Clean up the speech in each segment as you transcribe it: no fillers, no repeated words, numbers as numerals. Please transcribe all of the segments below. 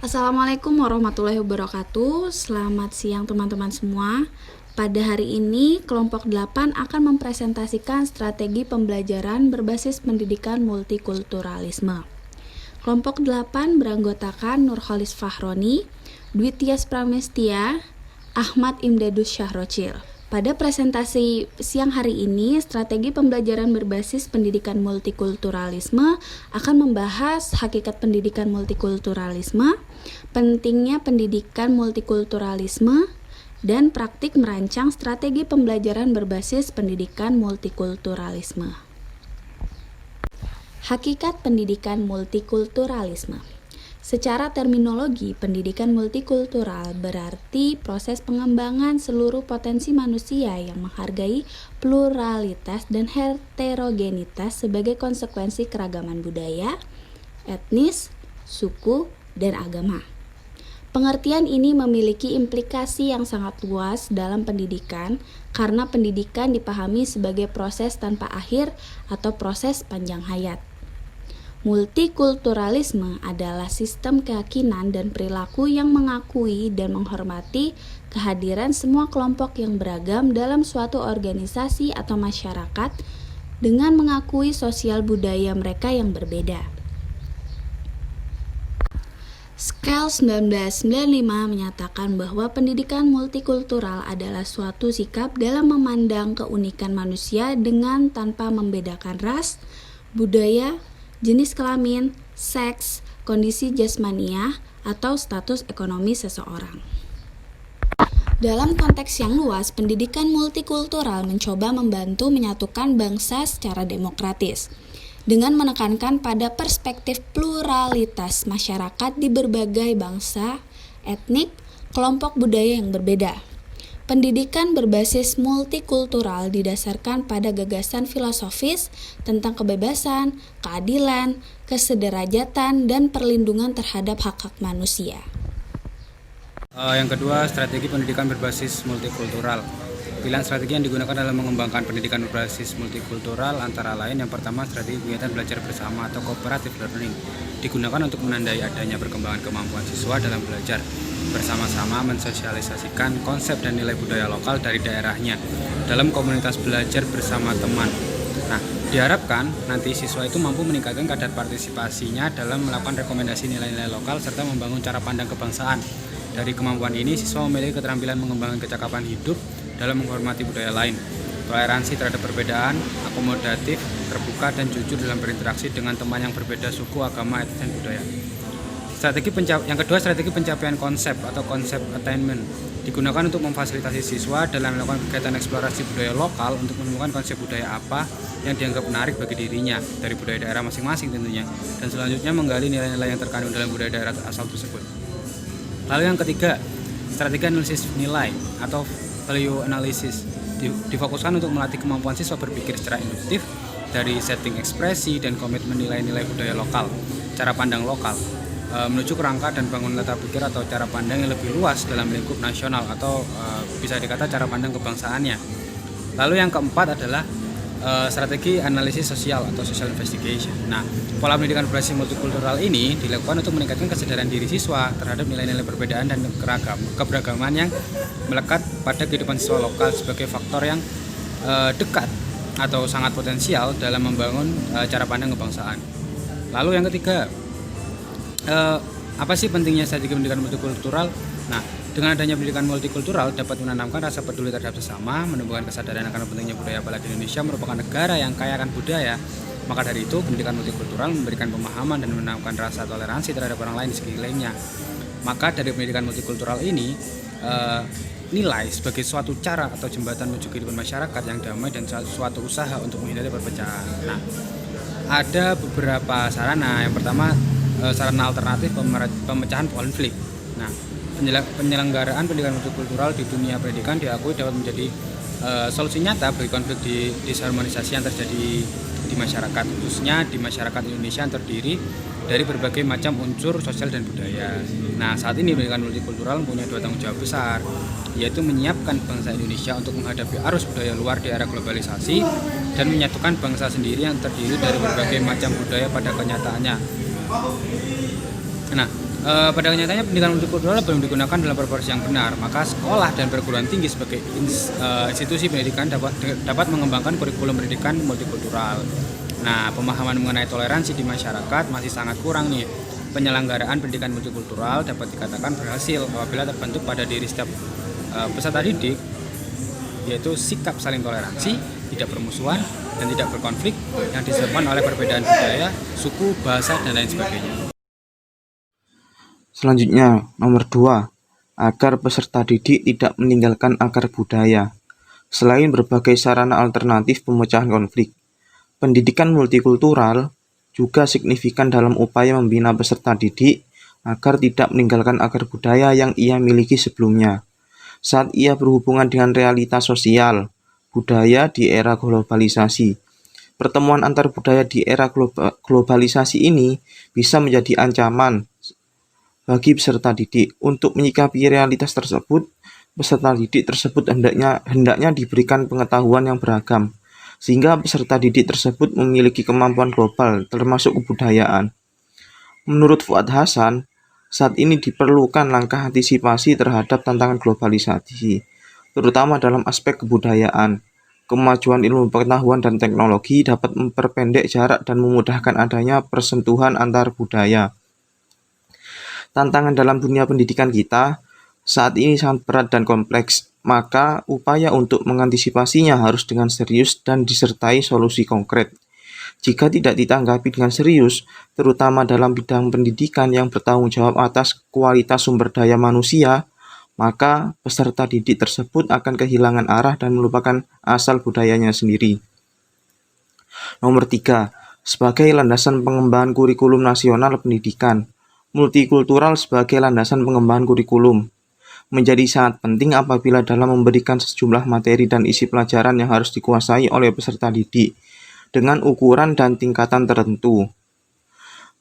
Assalamualaikum warahmatullahi wabarakatuh. Selamat siang teman-teman semua. Pada hari ini, kelompok 8 akan mempresentasikan strategi pembelajaran berbasis pendidikan multikulturalisme. Kelompok 8 beranggotakan Nurholis Fahroni, Dwi Tias Pramestia, Ahmad Imdadus Syahrochil. Pada presentasi siang hari ini, strategi pembelajaran berbasis pendidikan multikulturalisme akan membahas hakikat pendidikan multikulturalisme, pentingnya pendidikan multikulturalisme, dan praktik merancang strategi pembelajaran berbasis pendidikan multikulturalisme. Hakikat pendidikan multikulturalisme. Secara terminologi, pendidikan multikultural berarti proses pengembangan seluruh potensi manusia yang menghargai pluralitas dan heterogenitas sebagai konsekuensi keragaman budaya, etnis, suku, dan agama. Pengertian ini memiliki implikasi yang sangat luas dalam pendidikan karena pendidikan dipahami sebagai proses tanpa akhir atau proses panjang hayat. Multikulturalisme adalah sistem keyakinan dan perilaku yang mengakui dan menghormati kehadiran semua kelompok yang beragam dalam suatu organisasi atau masyarakat dengan mengakui sosial budaya mereka yang berbeda. Scale 1995 menyatakan bahwa pendidikan multikultural adalah suatu sikap dalam memandang keunikan manusia dengan tanpa membedakan ras, budaya, jenis kelamin, seks, kondisi jasmaniah, atau status ekonomi seseorang. Dalam konteks yang luas, pendidikan multikultural mencoba membantu menyatukan bangsa secara demokratis dengan menekankan pada perspektif pluralitas masyarakat di berbagai bangsa, etnik, kelompok budaya yang berbeda. Pendidikan berbasis multikultural didasarkan pada gagasan filosofis tentang kebebasan, keadilan, kesederajatan, dan perlindungan terhadap hak-hak manusia. Yang kedua, strategi pendidikan berbasis multikultural. Pilihan strategi yang digunakan dalam mengembangkan pendidikan berbasis multikultural antara lain yang pertama, strategi kegiatan belajar bersama atau cooperative learning digunakan untuk menandai adanya perkembangan kemampuan siswa dalam belajar bersama-sama mensosialisasikan konsep dan nilai budaya lokal dari daerahnya dalam komunitas belajar bersama teman. Nah, diharapkan nanti siswa itu mampu meningkatkan kadar partisipasinya dalam melakukan rekomendasi nilai-nilai lokal serta membangun cara pandang kebangsaan. Dari kemampuan ini, siswa memiliki keterampilan mengembangkan kecakapan hidup dalam menghormati budaya lain, toleransi terhadap perbedaan, akomodatif, terbuka, dan jujur dalam berinteraksi dengan teman yang berbeda suku, agama, etnis, dan budaya. Yang kedua, strategi pencapaian konsep atau konsep attainment digunakan untuk memfasilitasi siswa dalam melakukan kegiatan eksplorasi budaya lokal untuk menemukan konsep budaya apa yang dianggap menarik bagi dirinya dari budaya daerah masing-masing tentunya, dan selanjutnya menggali nilai-nilai yang terkandung dalam budaya daerah asal tersebut. Lalu yang ketiga, strategi analisis nilai atau value analysis difokuskan untuk melatih kemampuan siswa berpikir secara induktif dari setting ekspresi dan komitmen nilai-nilai budaya lokal, cara pandang lokal, menuju kerangka dan bangun latar pikir atau cara pandang yang lebih luas dalam lingkup nasional atau bisa dikata cara pandang kebangsaannya. Lalu yang keempat adalah strategi analisis sosial atau social investigation. Nah, pola pendidikan berbasis multikultural ini dilakukan untuk meningkatkan kesadaran diri siswa terhadap nilai-nilai perbedaan dan keberagaman yang melekat pada kehidupan siswa lokal sebagai faktor yang dekat atau sangat potensial dalam membangun cara pandang kebangsaan. Lalu yang ketiga, apa sih pentingnya strategi pendidikan multikultural? Nah, dengan adanya pendidikan multikultural dapat menanamkan rasa peduli terhadap sesama, menumbuhkan kesadaran akan pentingnya budaya, apalagi Indonesia merupakan negara yang kaya akan budaya. Maka dari itu, pendidikan multikultural memberikan pemahaman dan menanamkan rasa toleransi terhadap orang lain di sekelilingnya. Maka dari pendidikan multikultural ini, nilai sebagai suatu cara atau jembatan menuju kehidupan masyarakat yang damai dan suatu usaha untuk menghindari perpecahan. Nah, ada beberapa sarana. Yang pertama, sarana alternatif pemecahan konflik. Nah, penyelenggaraan pendidikan multikultural di dunia pendidikan diakui dapat menjadi solusi nyata bagi konflik disharmonisasi yang terjadi di masyarakat, khususnya di masyarakat Indonesia yang terdiri dari berbagai macam unsur sosial dan budaya. Nah, saat ini pendidikan multikultural mempunyai dua tanggung jawab besar, yaitu menyiapkan bangsa Indonesia untuk menghadapi arus budaya luar di era globalisasi dan menyatukan bangsa sendiri yang terdiri dari berbagai macam budaya pada kenyataannya. Nah, Pada kenyataannya pendidikan multikultural belum digunakan dalam proporsi yang benar, maka sekolah dan perguruan tinggi sebagai institusi pendidikan dapat mengembangkan kurikulum pendidikan multikultural. Nah, pemahaman mengenai toleransi di masyarakat masih sangat kurang nih. Penyelenggaraan pendidikan multikultural dapat dikatakan berhasil apabila terbentuk pada diri setiap peserta didik, yaitu sikap saling toleransi, tidak permusuhan, dan tidak berkonflik yang disebabkan oleh perbedaan budaya, suku, bahasa, dan lain sebagainya. Selanjutnya, nomor 2, agar peserta didik tidak meninggalkan akar budaya. Selain berbagai sarana alternatif pemecahan konflik, pendidikan multikultural juga signifikan dalam upaya membina peserta didik agar tidak meninggalkan akar budaya yang ia miliki sebelumnya. Saat ia berhubungan dengan realitas sosial, budaya di era globalisasi. Pertemuan antar budaya di era globalisasi ini bisa menjadi ancaman bagi peserta didik. Untuk menyikapi realitas tersebut, peserta didik tersebut hendaknya diberikan pengetahuan yang beragam, sehingga peserta didik tersebut memiliki kemampuan global, termasuk kebudayaan. Menurut Fuad Hasan, saat ini diperlukan langkah antisipasi terhadap tantangan globalisasi, terutama dalam aspek kebudayaan. Kemajuan ilmu pengetahuan dan teknologi dapat memperpendek jarak dan memudahkan adanya persentuhan antar budaya. Tantangan dalam dunia pendidikan kita saat ini sangat berat dan kompleks, maka upaya untuk mengantisipasinya harus dengan serius dan disertai solusi konkret. Jika tidak ditanggapi dengan serius, terutama dalam bidang pendidikan yang bertanggung jawab atas kualitas sumber daya manusia, maka peserta didik tersebut akan kehilangan arah dan melupakan asal budayanya sendiri. Nomor 3, sebagai landasan pengembangan kurikulum nasional pendidikan, multikultural sebagai landasan pengembangan kurikulum menjadi sangat penting apabila dalam memberikan sejumlah materi dan isi pelajaran yang harus dikuasai oleh peserta didik dengan ukuran dan tingkatan tertentu.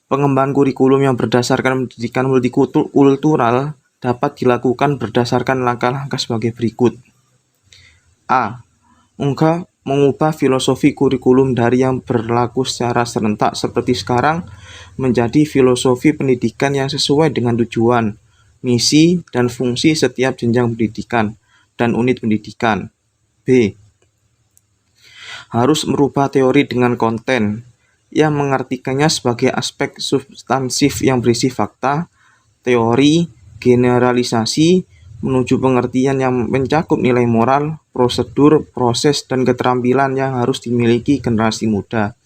Pengembangan kurikulum yang berdasarkan pendidikan multikultural dapat dilakukan berdasarkan langkah-langkah sebagai berikut. A. Mengubah filosofi kurikulum dari yang berlaku secara serentak seperti sekarang menjadi filosofi pendidikan yang sesuai dengan tujuan, misi, dan fungsi setiap jenjang pendidikan dan unit pendidikan. B. Harus merubah teori dengan konten yang mengartikannya sebagai aspek substansif yang berisi fakta, teori, generalisasi, menuju pengertian yang mencakup nilai moral, prosedur, proses, dan keterampilan yang harus dimiliki generasi muda.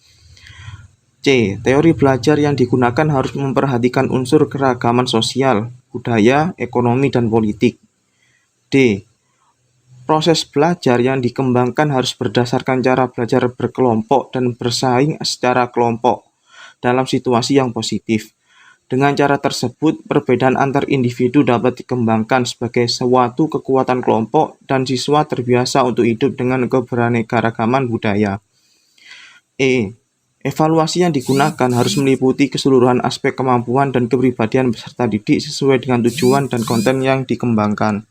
C. Teori belajar yang digunakan harus memperhatikan unsur keragaman sosial, budaya, ekonomi, dan politik. D. Proses belajar yang dikembangkan harus berdasarkan cara belajar berkelompok dan bersaing secara kelompok dalam situasi yang positif. Dengan cara tersebut, perbedaan antar individu dapat dikembangkan sebagai suatu kekuatan kelompok dan siswa terbiasa untuk hidup dengan keberaneka-ragaman budaya. E. Evaluasi yang digunakan harus meliputi keseluruhan aspek kemampuan dan kepribadian peserta didik sesuai dengan tujuan dan konten yang dikembangkan.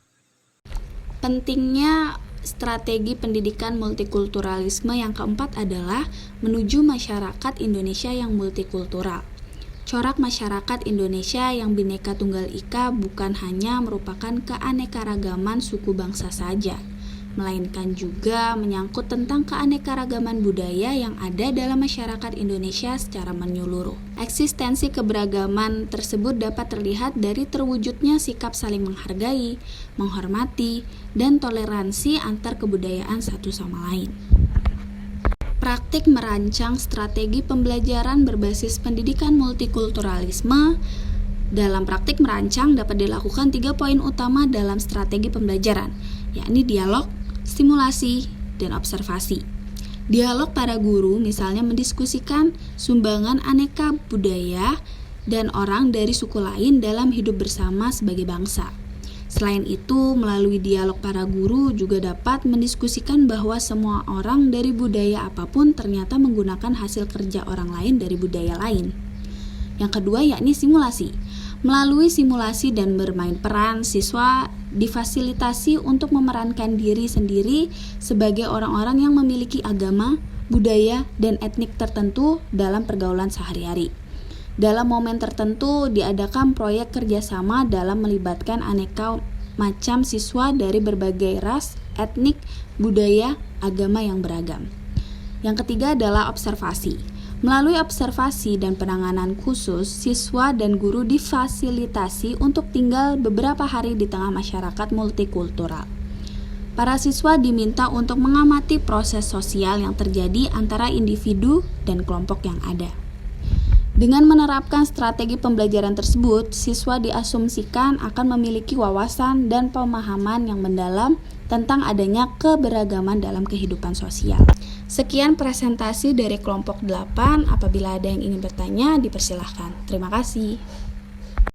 Pentingnya strategi pendidikan multikulturalisme yang keempat adalah menuju masyarakat Indonesia yang multikultural. Corak masyarakat Indonesia yang Bhinneka Tunggal Ika bukan hanya merupakan keanekaragaman suku bangsa saja, melainkan juga menyangkut tentang keanekaragaman budaya yang ada dalam masyarakat Indonesia secara menyeluruh. Eksistensi keberagaman tersebut dapat terlihat dari terwujudnya sikap saling menghargai, menghormati, dan toleransi antar kebudayaan satu sama lain. Praktik merancang strategi pembelajaran berbasis pendidikan multikulturalisme. Dalam praktik merancang dapat dilakukan 3 poin utama dalam strategi pembelajaran, yakni dialog, stimulasi, dan observasi. Dialog para guru misalnya mendiskusikan sumbangan aneka budaya dan orang dari suku lain dalam hidup bersama sebagai bangsa. Selain itu, melalui dialog para guru juga dapat mendiskusikan bahwa semua orang dari budaya apapun ternyata menggunakan hasil kerja orang lain dari budaya lain. Yang kedua yakni simulasi. Melalui simulasi dan bermain peran, siswa difasilitasi untuk memerankan diri sendiri sebagai orang-orang yang memiliki agama, budaya, dan etnik tertentu dalam pergaulan sehari-hari. Dalam momen tertentu diadakan proyek kerjasama dalam melibatkan aneka macam siswa dari berbagai ras, etnik, budaya, agama yang beragam. Yang ketiga adalah observasi. Melalui observasi dan penanganan khusus, siswa dan guru difasilitasi untuk tinggal beberapa hari di tengah masyarakat multikultural. Para siswa diminta untuk mengamati proses sosial yang terjadi antara individu dan kelompok yang ada. Dengan menerapkan strategi pembelajaran tersebut, siswa diasumsikan akan memiliki wawasan dan pemahaman yang mendalam tentang adanya keberagaman dalam kehidupan sosial. Sekian presentasi dari kelompok 8. Apabila ada yang ingin bertanya, dipersilahkan. Terima kasih.